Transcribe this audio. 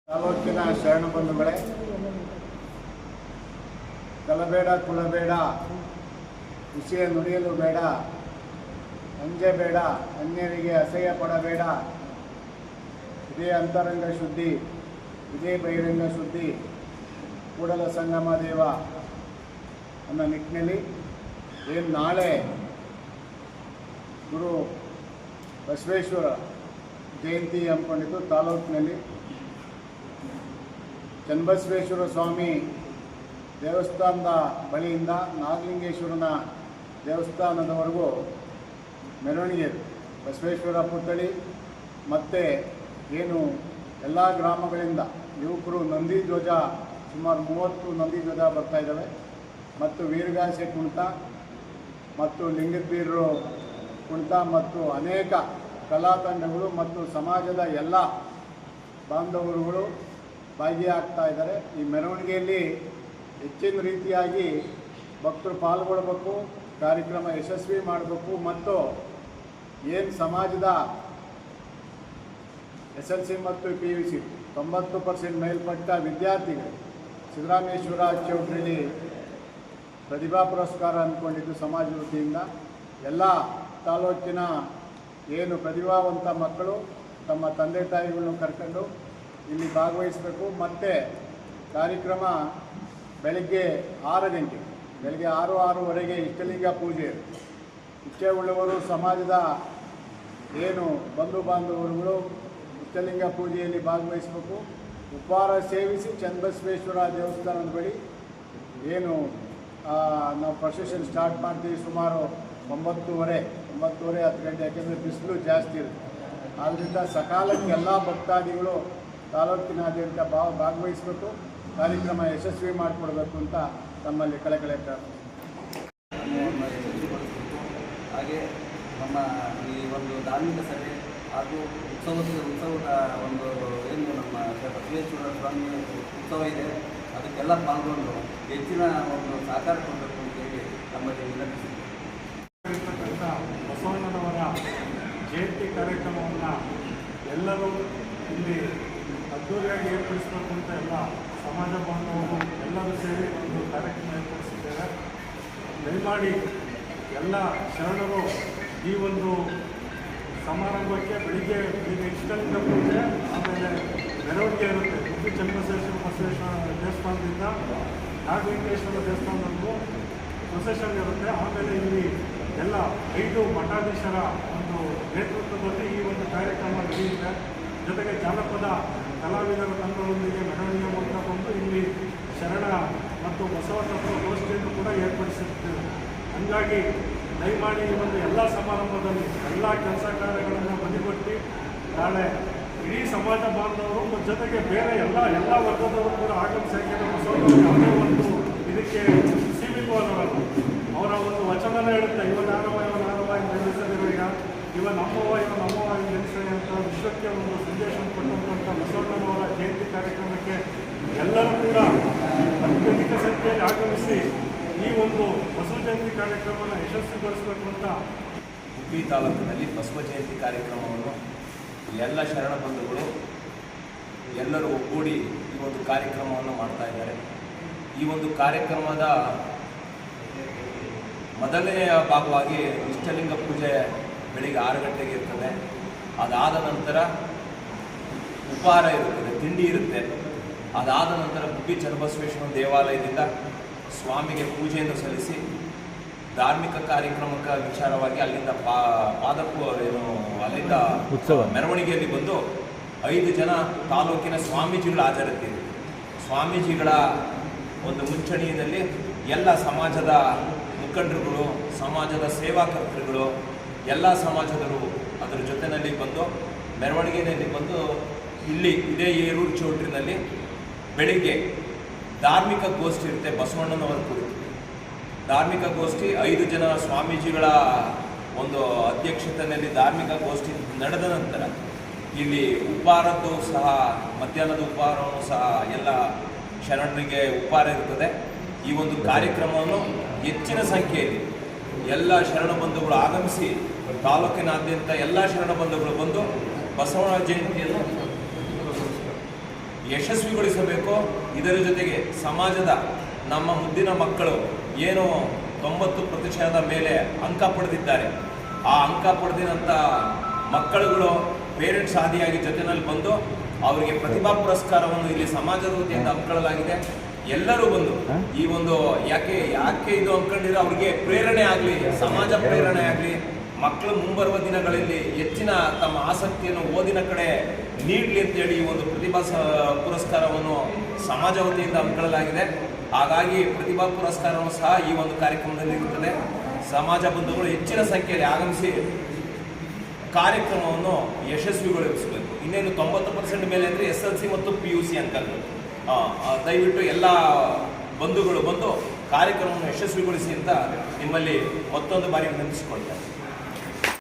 ತಾಲೂಕಿನ ಶರಣ ಬಂಧುಗಳೇ, ಕಲಬೇಡ ಕುಲಬೇಡ, ವಿಷಯ ನುಡಿಯಲು ಬೇಡ, ಅಂಜಬೇಡ, ಅನ್ಯರಿಗೆ ಅಸಹ್ಯ ಪಡಬೇಡ, ಇದೇ ಅಂತರಂಗ ಶುದ್ಧಿ, ಇದೇ ಬಹಿರಂಗ ಶುದ್ಧಿ, ಕೂಡಲ ಸಂಗಮ ದೇವ ಅನ್ನೋ ನಿಟ್ಟಿನಲ್ಲಿ ಏನು ನಾಳೆ ಗುರು ಬಸವೇಶ್ವರ ಜಯಂತಿ ಹಮ್ಮಿಕೊಂಡಿದ್ದು ತಾಲೂಕಿನಲ್ಲಿ ಚನ್ನಬಸವೇಶ್ವರ ಸ್ವಾಮಿ ದೇವಸ್ಥಾನದ ಬಳಿಯಿಂದ ನಾಗಲಿಂಗೇಶ್ವರನ ದೇವಸ್ಥಾನದವರೆಗೂ ಮೆರವಣಿಗೆ ಬಸವೇಶ್ವರ ಪುತ್ಥಳಿ ಮತ್ತು ಏನು ಎಲ್ಲ ಗ್ರಾಮಗಳಿಂದ ಯುವಕರು ನಂದಿ ಧ್ವಜ ಸುಮಾರು 30 ನಂದಿ ಧ್ವಜ ಬರ್ತಾ ಇದ್ದಾವೆ ಮತ್ತು ವೀರಗಾಸೆ ಕುಣಿತ ಮತ್ತು ಲಿಂಗದ್ಬೀರರು ಕುಣಿತ ಮತ್ತು ಅನೇಕ ಕಲಾ ತಂಡಗಳು ಮತ್ತು ಸಮಾಜದ ಎಲ್ಲ ಬಾಂಧವರುಗಳು ಭಾಗಿಯಾಗ್ತಾ ಇದ್ದಾರೆ. ಈ ಮೆರವಣಿಗೆಯಲ್ಲಿ ಹೆಚ್ಚಿನ ರೀತಿಯಾಗಿ ಭಕ್ತರು ಪಾಲ್ಗೊಳ್ಬೇಕು, ಕಾರ್ಯಕ್ರಮ ಯಶಸ್ವಿ ಮಾಡಬೇಕು ಮತ್ತು ಏನು ಸಮಾಜದ SLC ಮತ್ತು PUC 90% ಮೇಲ್ಪಟ್ಟ ವಿದ್ಯಾರ್ಥಿಗಳು ಸಿದ್ದರಾಮೇಶ್ವರ ಚೌಟ್ರಿಲಿ ಪ್ರತಿಭಾ ಪುರಸ್ಕಾರ ಅಂದ್ಕೊಂಡಿದ್ದು ಸಮಾಜ ವತಿಯಿಂದ ಎಲ್ಲ ತಾಲೂಕಿನ ಏನು ಪ್ರತಿಭಾವಂತ ಮಕ್ಕಳು ತಮ್ಮ ತಂದೆ ತಾಯಿಗಳನ್ನು ಕರ್ಕೊಂಡು ಇಲ್ಲಿ ಭಾಗವಹಿಸಬೇಕು. ಮತ್ತು ಕಾರ್ಯಕ್ರಮ ಬೆಳಗ್ಗೆ 6 ಗಂಟೆಗೆ, ಬೆಳಗ್ಗೆ 6:06ವರೆಗೆ ಇಷ್ಟಲಿಂಗ ಪೂಜೆ. ಇಚ್ಛೆ ಉಳ್ಳವರು ಸಮಾಜದ ಏನು ಬಂಧು ಬಾಂಧವರುಗಳು ಇಷ್ಟಲಿಂಗ ಪೂಜೆಯಲ್ಲಿ ಭಾಗವಹಿಸಬೇಕು. ಉಪಹಾರ ಸೇವಿಸಿ ಚನ್ನಬಸವೇಶ್ವರ ದೇವಸ್ಥಾನದ ಬಳಿ ಏನು ನಾವು ಪ್ರೊಸೆಷನ್ ಸ್ಟಾರ್ಟ್ ಮಾಡ್ತೀವಿ ಸುಮಾರು 9:30 10 ಗಂಟೆ, ಯಾಕೆಂದರೆ ಬಿಸಿಲು ಜಾಸ್ತಿ ಇರುತ್ತೆ. ಆದ್ದರಿಂದ ಸಕಾಲಕ್ಕೆ ಎಲ್ಲ ಭಕ್ತಾದಿಗಳು ತಾಲೂಕಿನಾದ್ಯಂತ ಭಾಗವಹಿಸಬೇಕು, ಕಾರ್ಯಕ್ರಮ ಯಶಸ್ವಿ ಮಾಡಿಕೊಡ್ಬೇಕು ಅಂತ ತಮ್ಮಲ್ಲಿ ಕಳಕಳಿ ಹಾಗೆ ನಮ್ಮ ಈ ಒಂದು ಧಾರ್ಮಿಕ ಸಭೆ ಹಾಗೂ ಉತ್ಸವದ ಒಂದು ಏನು ನಮ್ಮ ಬಸವೇಶ್ವರ ಸ್ವಾಮಿ ಉತ್ಸವ ಇದೆ, ಅದಕ್ಕೆಲ್ಲ ಪಾಲ್ಗೊಂಡು ಹೆಚ್ಚಿನ ಒಂದು ಸಹಕಾರ ಕೊಡಬೇಕು ಅಂತೇಳಿ ನಮ್ಮಲ್ಲಿ ವಿನಂತಿಸಿದ್ದೀವಿ. ಬಸವಣ್ಣನವರ ಜಯಂತಿ ಕಾರ್ಯಕ್ರಮವನ್ನು ಎಲ್ಲರೂ ಇಲ್ಲಿ ಅದ್ದೂರಿಯಾಗಿ ಏರ್ಪಡಿಸಬೇಕು ಅಂತ ಎಲ್ಲ ಸಮಾಜ ಬಾಂಧವರು ಎಲ್ಲರೂ ಸೇರಿ ಒಂದು ಕಾರ್ಯಕ್ರಮ ಏರ್ಪಡಿಸಿದ್ದೇವೆ. ದಯಮಾಡಿ ಎಲ್ಲ ಶರಣರು ಈ ಒಂದು ಸಮಾರಂಭಕ್ಕೆ ಬೆಳಿಗ್ಗೆ ಇಷ್ಟಲಿಂಗ ಪೂಜೆ, ಆಮೇಲೆ ಮೆರವಣಿಗೆ ಇರುತ್ತೆ. ಉಡುಪಿ ಚನ್ನಬಸವೇಶ್ವರ ದೇವಸ್ಥಾನದಿಂದ ನಾಗಲಿಂಗೇಶ್ವರ ದೇವಸ್ಥಾನದವರೆಗೂ ಪ್ರೊಸೆಷನ್ ಇರುತ್ತೆ. ಆಮೇಲೆ ಇಲ್ಲಿ ಎಲ್ಲ 5 ಮಠಾಧೀಶರ ಒಂದು ನೇತೃತ್ವದಲ್ಲಿ ಈ ಒಂದು ಕಾರ್ಯಕ್ರಮ ನಡೆಯುತ್ತೆ. ಜೊತೆಗೆ ಜಾನಪದ ಕಲಾವಿದರ ತಂಡಗಳೊಂದಿಗೆ ಮೆರವಣಿಗೆ ಮೂಲಕ ಬಂದು ಇಲ್ಲಿ ಶರಣ ಮತ್ತು ಬಸವ ತತ್ವ ಗೋಷ್ಠಿಯನ್ನು ಕೂಡ ಏರ್ಪಡಿಸುತ್ತೇವೆ. ಹಾಗಾಗಿ ದಯಮಾಡಿ ಈ ಒಂದು ಎಲ್ಲ ಸಮಾರಂಭದಲ್ಲಿ ಎಲ್ಲ ಕೆಲಸ ಕಾರ್ಯಗಳನ್ನು ಬದಿಗೊತ್ತಿ ನಾಳೆ ಇಡೀ ಸಮಾಜ ಬಾಂಧವರು ಮತ್ತು ಜೊತೆಗೆ ಬೇರೆ ಎಲ್ಲ ವರ್ಗದವರು ಕೂಡ ಆಗಮಿಸಕ್ಕೆ ಬಸವಣ್ಣ ಯಾವುದೇ ಒಂದು ಇದಕ್ಕೆ ಸೀಮಿತವಾದವಲ್ಲ. ಅವರ ಒಂದು ವಚನನ ಹೇಳುತ್ತೆ, ಇವನಾರವ ಎಂದು ನೆನೆಸದಿರುವಾಗ ಇವ ನಮ್ಮವ ಎಂದು ನೆನೆಸದೆ ಅಂತ ವಿಶ್ವಕ್ಕೆ ಒಂದು ಸಂದೇಶವನ್ನು ಕೊಟ್ಟಂಥ ಬಸವಣ್ಣನವರ ಜಯಂತಿ ಕಾರ್ಯಕ್ರಮಕ್ಕೆ ಎಲ್ಲರೂ ಕೂಡ ಅತ್ಯಧಿಕ ಸಂಖ್ಯೆಯಲ್ಲಿ ಆಗಮಿಸಿ ಈ ಒಂದು ಬಸವ ಜಯಂತಿ ಕಾರ್ಯಕ್ರಮವನ್ನು ಯಶಸ್ವಿಗೊಳಿಸಬೇಕು ಅಂತ. ಉಡುಪಿ ತಾಲೂಕಿನಲ್ಲಿ ಬಸವ ಜಯಂತಿ ಕಾರ್ಯಕ್ರಮವನ್ನು ಎಲ್ಲ ಶರಣ ಬಂಧುಗಳು ಎಲ್ಲರೂ ಒಗ್ಗೂಡಿ ಈ ಒಂದು ಕಾರ್ಯಕ್ರಮವನ್ನು ಮಾಡ್ತಾ ಇದ್ದಾರೆ. ಈ ಒಂದು ಕಾರ್ಯಕ್ರಮದ ಮೊದಲನೆಯ ಭಾಗವಾಗಿ ಇಷ್ಟಲಿಂಗ ಪೂಜೆ ಬೆಳಿಗ್ಗೆ 6 ಗಂಟೆಗೆ ಇರ್ತದೆ. ಅದಾದ ನಂತರ ಉಪಹಾರ ಇರುತ್ತದೆ, ತಿಂಡಿ ಇರುತ್ತೆ. ಅದಾದ ನಂತರ ಉಡುಪಿ ಚನ್ನಬಸವೇಶ್ವರ ದೇವಾಲಯದಿಂದ ಸ್ವಾಮಿಗೆ ಪೂಜೆಯನ್ನು ಸಲ್ಲಿಸಿ ಧಾರ್ಮಿಕ ಕಾರ್ಯಕ್ರಮಕ್ಕೆ ವಿಚಾರವಾಗಿ ಅಲ್ಲಿಂದ ಅಲ್ಲಿಂದ ಮೆರವಣಿಗೆಯಲ್ಲಿ ಬಂದು 5 ಜನ ತಾಲೂಕಿನ ಸ್ವಾಮೀಜಿಗಳು ಹಾಜರಿದ್ದೀವಿ. ಸ್ವಾಮೀಜಿಗಳ ಒಂದು ಮುಂಚೂಣಿಯಲ್ಲಿ ಎಲ್ಲ ಸಮಾಜದ ಮುಖಂಡರುಗಳು, ಸಮಾಜದ ಸೇವಾಕರ್ತರುಗಳು, ಎಲ್ಲ ಸಮಾಜದರು ಅದರ ಜೊತೆಯಲ್ಲಿ ಬಂದು ಮೆರವಣಿಗೆಯಲ್ಲಿ ಬಂದು ಇಲ್ಲಿ ಇದೇ ಏರೂರು ಚೌಟ್ರಿನಲ್ಲಿ ಬೆಳಿಗ್ಗೆ ಧಾರ್ಮಿಕ ಗೋಷ್ಠಿ ಇರುತ್ತೆ. ಬಸವಣ್ಣನವರ ಕುರಿತು ಧಾರ್ಮಿಕ ಗೋಷ್ಠಿ 5 ಜನ ಸ್ವಾಮೀಜಿಗಳ ಒಂದು ಅಧ್ಯಕ್ಷತೆಯಲ್ಲಿ ಧಾರ್ಮಿಕ ಗೋಷ್ಠಿ ನಡೆದ ನಂತರ ಇಲ್ಲಿ ಉಪಹಾರದ್ದು ಸಹ ಮಧ್ಯಾಹ್ನದ ಉಪಹಾರವನ್ನು ಸಹ ಎಲ್ಲ ಶರಣರಿಗೆ ಉಪಹಾರ ಇರುತ್ತದೆ. ಈ ಒಂದು ಕಾರ್ಯಕ್ರಮವನ್ನು ಹೆಚ್ಚಿನ ಸಂಖ್ಯೆಯಲ್ಲಿ ಎಲ್ಲ ಶರಣ ಬಂಧುಗಳು ಆಗಮಿಸಿ ತಾಲೂಕಿನಾದ್ಯಂತ ಎಲ್ಲ ಶರಣ ಬಂಧುಗಳು ಬಂದು ಬಸವಣ್ಣ ಜಯಂತಿಯನ್ನು ಯಶಸ್ವಿಗೊಳಿಸಬೇಕು. ಇದರ ಜೊತೆಗೆ ಸಮಾಜದ ನಮ್ಮ ಮುದ್ದಿನ ಮಕ್ಕಳು ಏನು 90% ಮೇಲೆ ಅಂಕ ಪಡೆದಿದ್ದಾರೆ, ಆ ಅಂಕ ಪಡೆದಿರಂಥ ಮಕ್ಕಳುಗಳು ಪೇರೆಂಟ್ಸ್ ಆದಿಯಾಗಿ ಜೊತೆಯಲ್ಲಿ ಬಂದು ಅವರಿಗೆ ಪ್ರತಿಭಾ ಪುರಸ್ಕಾರವನ್ನು ಇಲ್ಲಿ ಸಮಾಜದ ವತಿಯಿಂದ ಹಮ್ಮಿಕೊಳ್ಳಲಾಗಿದೆ. ಎಲ್ಲರೂ ಬಂದು ಈ ಒಂದು ಯಾಕೆ ಇದು ಅಂದ್ಕೊಂಡಿರೋ ಅವ್ರಿಗೆ ಪ್ರೇರಣೆ ಆಗಲಿ, ಸಮಾಜ ಪ್ರೇರಣೆ ಆಗಲಿ, ಮಕ್ಕಳು ಮುಂಬರುವ ದಿನಗಳಲ್ಲಿ ಹೆಚ್ಚಿನ ತಮ್ಮ ಆಸಕ್ತಿಯನ್ನು ಓದಿನ ಕಡೆ ನೀಡಲಿ ಅಂತೇಳಿ ಈ ಒಂದು ಪ್ರತಿಭಾ ಪುರಸ್ಕಾರವನ್ನು ಸಮಾಜ ವತಿಯಿಂದ ಹಮ್ಮಿಕೊಳ್ಳಲಾಗಿದೆ. ಹಾಗಾಗಿ ಪ್ರತಿಭಾ ಪುರಸ್ಕಾರವನ್ನು ಸಹ ಈ ಒಂದು ಕಾರ್ಯಕ್ರಮದಲ್ಲಿ ಇರುತ್ತದೆ. ಸಮಾಜ ಬಂಧುಗಳು ಹೆಚ್ಚಿನ ಸಂಖ್ಯೆಯಲ್ಲಿ ಆಗಮಿಸಿ ಕಾರ್ಯಕ್ರಮವನ್ನು ಯಶಸ್ವಿಗೊಳಿಸಬೇಕು. ಇನ್ನೇನು 90% ಮೇಲೆ ಅಂದರೆ SLC ಮತ್ತು PUC ಅಂಕಗಳು. ದಯವಿಟ್ಟು ಎಲ್ಲ ಬಂಧುಗಳು ಬಂದು ಕಾರ್ಯಕ್ರಮವನ್ನು ಯಶಸ್ವಿಗೊಳಿಸಿ ಅಂತ ನಿಮ್ಮಲ್ಲಿ ಮತ್ತೊಂದು ಬಾರಿ ವಿನಂತಿಸಿಕೊಳ್ತಾರೆ.